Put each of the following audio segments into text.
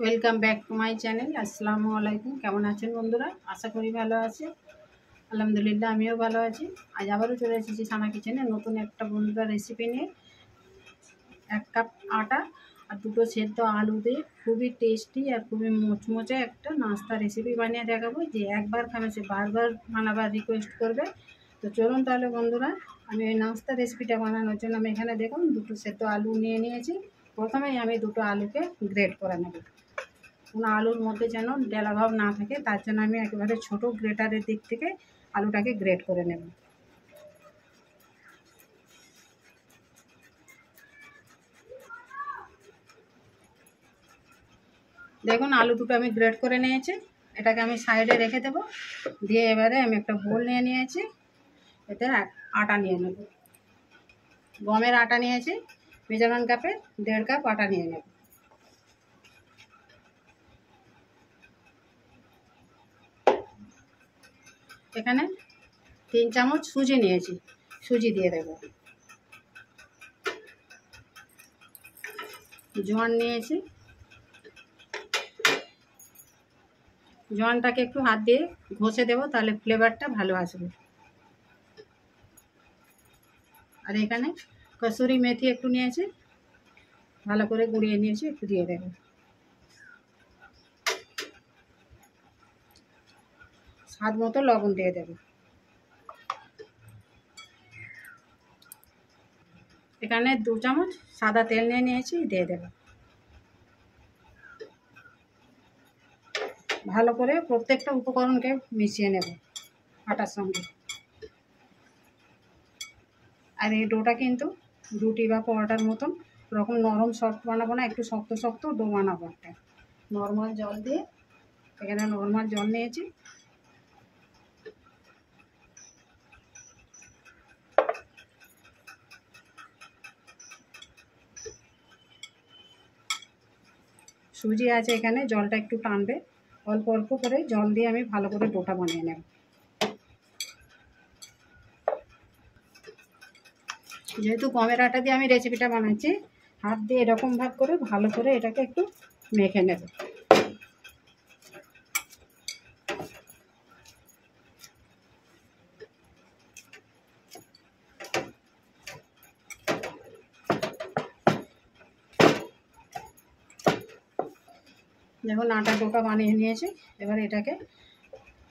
Welcome back to my channel. আসসালামু আলাইকুম। কেমন আছেন বন্ধুরা? আশা করি ভালো আছে। আলহামদুলিল্লাহ আমিও ভালো আছি। আজ আবারও চলে এসেছি সানা কিচেনে নতুন একটা বন্ধুরা রেসিপি নিয়ে। 1 কাপ আটা আর 2টো সেদ্ধ আলু দিয়ে খুবই টেস্টি আর খুবই মুচমুচে একটা নাস্তা রেসিপি বানিয়ে দেখাবো। যে একবার খাবে সে বারবার বানাবার রিকোয়েস্ট করবে। তো চলুন তাহলে বন্ধুরা, আমি ওই নাস্তা রেসিপিটা বানানোর জন্য আমি এখানে দেখুন 2টো সেদ্ধ আলু নিয়ে নিয়েছি। প্রথমেই আমি 2টো আলুকে গ্রেট করে নেব। কোনো আলুর মধ্যে যেন ডেলাভাব না থাকে, তার জন্য আমি একেবারে ছোট গ্রেটারের দিক থেকে আলুটাকে গ্রেট করে নেব। দেখুন আলু দুটো আমি গ্রেট করে নিয়েছি। এটাকে আমি সাইডে রেখে দেব। দিয়ে এবারে আমি একটা বোল নিয়ে নিয়েছি, এতে আটা নিয়ে নেব। গমের আটা নিয়েছি, মেজারমেন্ট কাপে 1.5 কাপ আটা নিয়ে নেব। এখানে 3 চামচ সুজি নিয়েছি, সুজি দিয়ে দেব। জোয়ান নিয়েছি, জোয়ানটাকে একটু হাত দিয়ে ঘষে দেবো, তাহলে ফ্লেভারটা ভালো আসবে। আর এখানে কসুরি মেথি একটু নিয়েছি, ভালো করে গুঁড়িয়ে নিয়েছি, একটু দিয়ে দেবো। স্বাদ মতো লবণ দিয়ে দেবো। এখানে 2 চামচ সাদা তেল নিয়ে নিয়েছি, দিয়ে দেবো। ভালো করে প্রত্যেকটা উপকরণকে মিশিয়ে নেব আটার সঙ্গে। আর এই ডোটা কিন্তু রুটি বা পরোটার মতন ওরকম নরম সফট বানাবো না, একটু শক্ত শক্ত ডো বানাবো একটা। নর্মাল জল দিয়ে, এখানে নর্মাল জল নিয়েছি। সুজি আছে এখানে, জলটা একটু টানবে। অল্প অল্প করে জল দিয়ে আমি ভালো করে ডোটা বানিয়ে নেব। যেহেতু গমের আটা দিয়ে আমি রেসিপিটা বানাচ্ছি, হাত দিয়ে এরকম ভাগ করে ভালো করে এটাকে একটু মেখে নেব। দেখুন আটা ডোটা বানিয়ে নিয়েছি। এবার এটাকে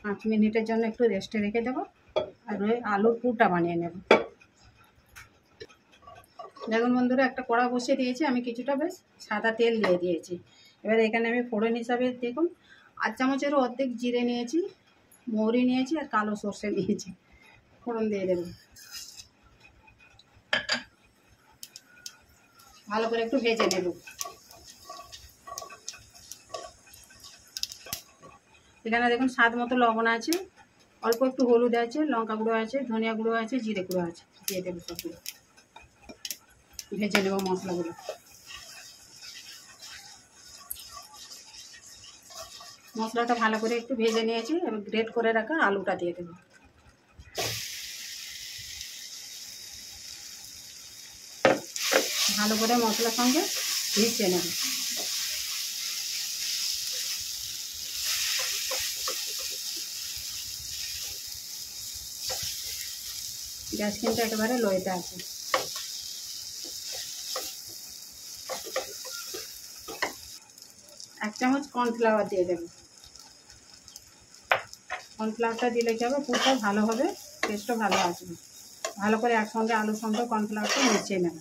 5 মিনিটের জন্য একটু রেস্টে রেখে দেবো। আর ওই আলুর পুরটা বানিয়ে নেব। দেখুন বন্ধুরা, একটা কড়া বসিয়ে দিয়েছি, আমি কিছুটা বেশ সাদা তেল দিয়ে দিয়েছি। এবার এখানে আমি ফোড়ন হিসাবে দেখুন 8 চামচেরও অর্ধেক জিরে নিয়েছি, মৌরি নিয়েছি আর কালো সর্ষে নিয়েছি। ফোড়ন দিয়ে দেব। ভালো করে একটু ভেজে নেব। এখানে দেখুন স্বাদ মতো লবণ আছে, অল্প একটু হলুদ আছে, লঙ্কা গুঁড়ো আছে, ধনিয়া গুঁড়ো আছে, জিরে গুঁড়ো আছে, দিয়ে দেবো সবগুলো। ভেজে নেব মশলাগুলো। মশলাটা ভালো করে একটু ভেজে নিয়েছি। এবার গ্রেট করে রাখা আলুটা দিয়ে দেবো। ভালো করে মশলার সঙ্গে মিশিয়ে নেব। গ্যাস কিন্তু একেবারে লোতে আছে। এক চামচ কর্নফ্লাওয়ার দিয়ে দেবো। কর্নফ্লাওয়ারটা দিলে কি হবে, পুরটা ভালো হবে, টেস্টও ভালো আসবে। ভালো করে একসঙ্গে আলুর সঙ্গে কর্নফ্লাওয়ারটা মিশিয়ে নেব।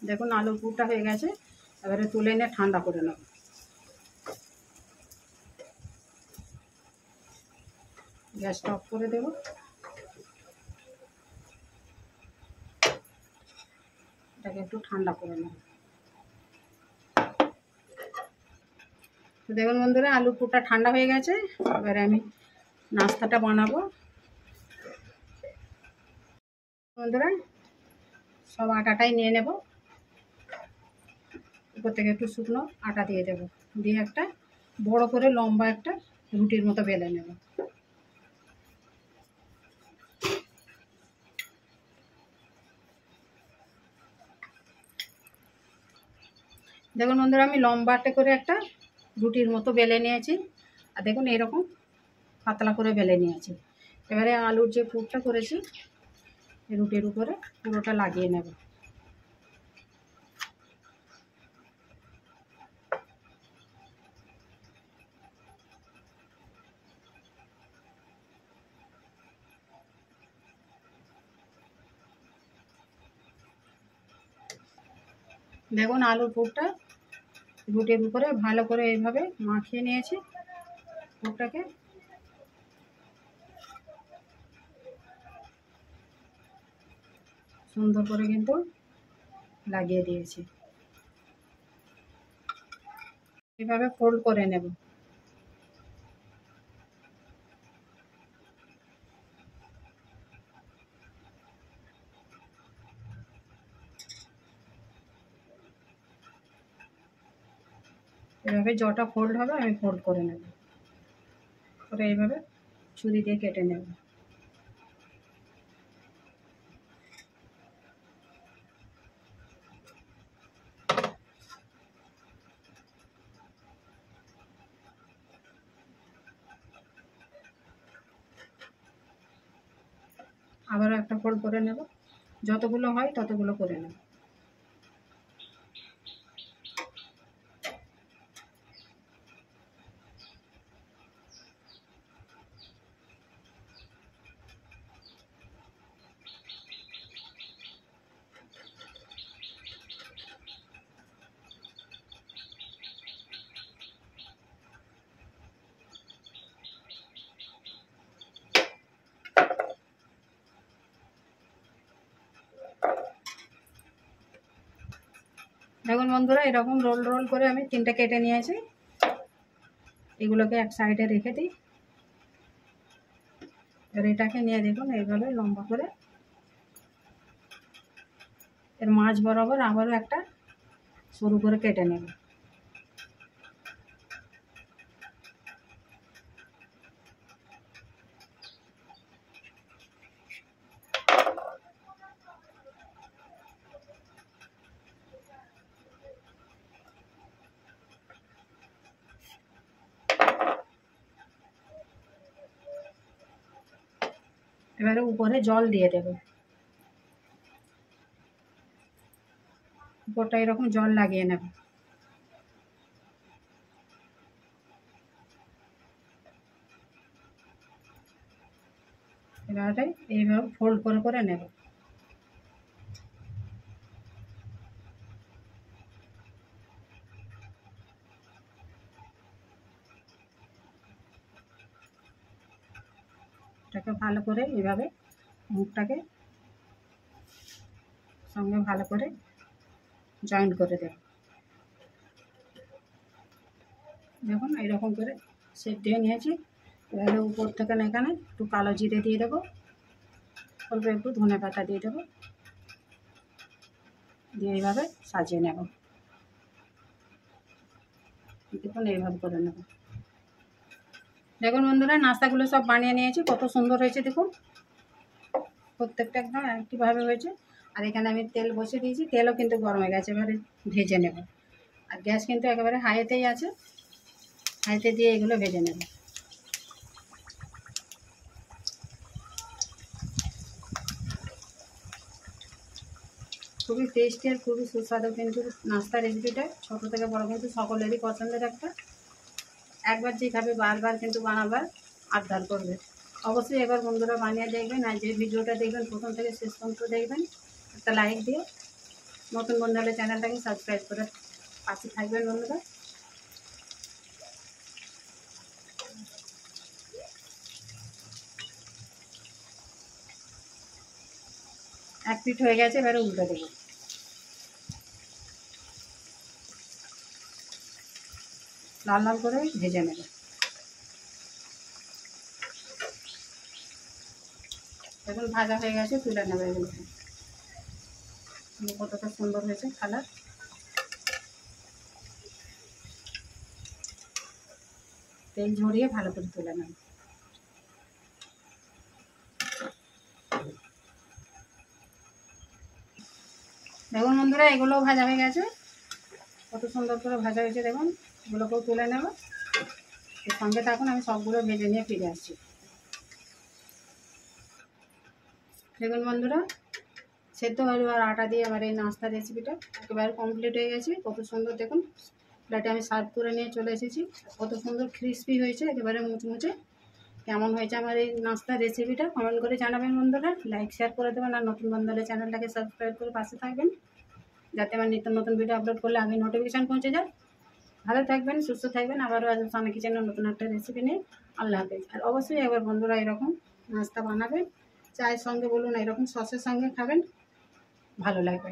দেখুন আলুর পুরটা হয়ে গেছে। এবারে তুলে এনে ঠান্ডা করে নেব। গ্যাসটা অফ করে দেব। এটাকে একটু ঠান্ডা করে নেব। তো দেখুন বন্ধুরা, আলুর পুরটা ঠান্ডা হয়ে গেছে। এবারে আমি নাস্তাটা বানাবো। বন্ধুরা, সব আটাটাই নিয়ে নেব। উপর থেকে একটু শুকনো আটা দিয়ে দেবো। দিয়ে একটা বড় করে লম্বা একটা রুটির মতো বেলে নেব। দেখুন বন্ধুরা, আমি লম্বাটে করে একটা রুটির মতো বেলে নিয়েছি। আর দেখুন এরকম পাতলা করে বেলে নিয়েছি। এবারে আলুর যে পুরটা করেছি রুটির উপরে পুরোটা লাগিয়ে নেব। দেখুন আলুর পুরটা রুটির উপরে ভালো করে এইভাবে মাখিয়ে নিয়েছি। পুরটাকে সুন্দর করে কিন্তু লাগিয়ে দিয়েছি। এভাবে ফোল্ড করে নেব। এভাবে যটা ফোল্ড হবে আমি ফোল্ড করে নেব, করে এইভাবে ছুরি দিয়ে কেটে নেব। আবারও একটা ফোল্ড করে নেব, যতগুলো হয় ততগুলো করে নেব। দেখুন বন্ধুরা, এরকম রোল রোল করে আমি 3টে কেটে নিয়েছি। এগুলোকে এক সাইডে রেখে দিই। এবার এটাকে নিয়ে দেখুন এইভাবে লম্বা করে এর মাঝ বরাবর আবারও একটা সরু করে কেটে নেব। এবারে উপরে জল দিয়ে দেব। উপরটা এরকম জল লাগিয়ে নেব। এবারে এইভাবে ফোল্ড করে করে নেব। এটাকে ভালো করে এইভাবে মুখটাকে সঙ্গে ভালো করে জয়েন্ট করে দেব। দেখুন এইরকম করে শেপ দিয়ে নিয়েছি। এবারে উপর থেকে না এখানে একটু কালো জিরে দিয়ে দেবো, অল্প একটু ধনে পাতা দিয়ে দেবো, দিয়ে এইভাবে সাজিয়ে নেব। দেখুন এইভাবে করে নেব। দেখুন বন্ধুরা, নাস্তাগুলো সব বানিয়ে নিয়েছি, কত সুন্দর হয়েছে দেখুন। প্রত্যেকটা একদম একইভাবে হয়েছে। আর এখানে আমি তেল বসিয়ে দিয়েছি, তেলও কিন্তু গরম হয়ে গেছে। এবারে ভেজে নেব। আর গ্যাস কিন্তু একেবারে হাইতেই আছে, হাইতে দিয়ে এগুলো ভেজে নেব। খুবই টেস্টি আর খুবই সুস্বাদু কিন্তু নাস্তা রেসিপিটা, ছোটো থেকে বড় কিন্তু সকলেরই পছন্দের একটা। একবার যে খাবে বারবার কিন্তু বানাবার আবদার করবে। অবশ্যই এবার বন্ধুরা বানিয়ে দেখবেন। আর যে ভিডিওটা দেখবেন প্রথম থেকে শেষ পর্যন্ত দেখবেন, একটা লাইক দিয়ে নতুন বন্ধু হলে চ্যানেলটাকে সাবস্ক্রাইব করে পাশে থাকবেন বন্ধুরা। এক পিঠ হয়ে গেছে, এবারে উল্টে দেবো। লাল লাল করে ভেজে নেবে। এখন ভাজা হয়ে গেছে, তুলে নেবে। এগুলো কতটা সুন্দর হয়েছে কালার। তেল ঝরিয়ে ভালো করে তুলে নেবে। দেখুন বন্ধুরা, এগুলোও ভাজা হয়ে গেছে। কত সুন্দর করে ভাজা হয়েছে দেখুন। এগুলোকেও তুলে নেব। এর সঙ্গে থাকুন, আমি সবগুলো ভেজে নিয়ে ফিরে আসছি। দেখুন বন্ধুরা, সেদ্ধ আলু আর আটা দিয়ে আমার এই নাস্তা রেসিপিটা একেবারে কমপ্লিট হয়ে গেছে। কত সুন্দর দেখুন, প্লেটে আমি সার্ভ করে নিয়ে চলে এসেছি। কত সুন্দর ক্রিস্পি হয়েছে, একেবারে মুচমুচে। কেমন হয়েছে আমার এই নাস্তার রেসিপিটা কমেন্ট করে জানাবেন বন্ধুরা। লাইক শেয়ার করে দেবেন, আর নতুন বন্ধুরা চ্যানেলটাকে সাবস্ক্রাইব করে পাশে থাকবেন, যাতে আমার নিত্য নতুন ভিডিও আপলোড করলে আগে নোটিফিকেশান পৌঁছে যায়। ভালো থাকবেন, সুস্থ থাকবেন। আবারও আসবো সানা কিচেনের নতুন একটা রেসিপি নিয়ে। আল্লাহ হাফেজ। আর অবশ্যই একবার বন্ধুরা এরকম নাস্তা বানাবেন, চায়ের সঙ্গে বলুন, এরকম সসের সঙ্গে খাবেন, ভালো লাগবে।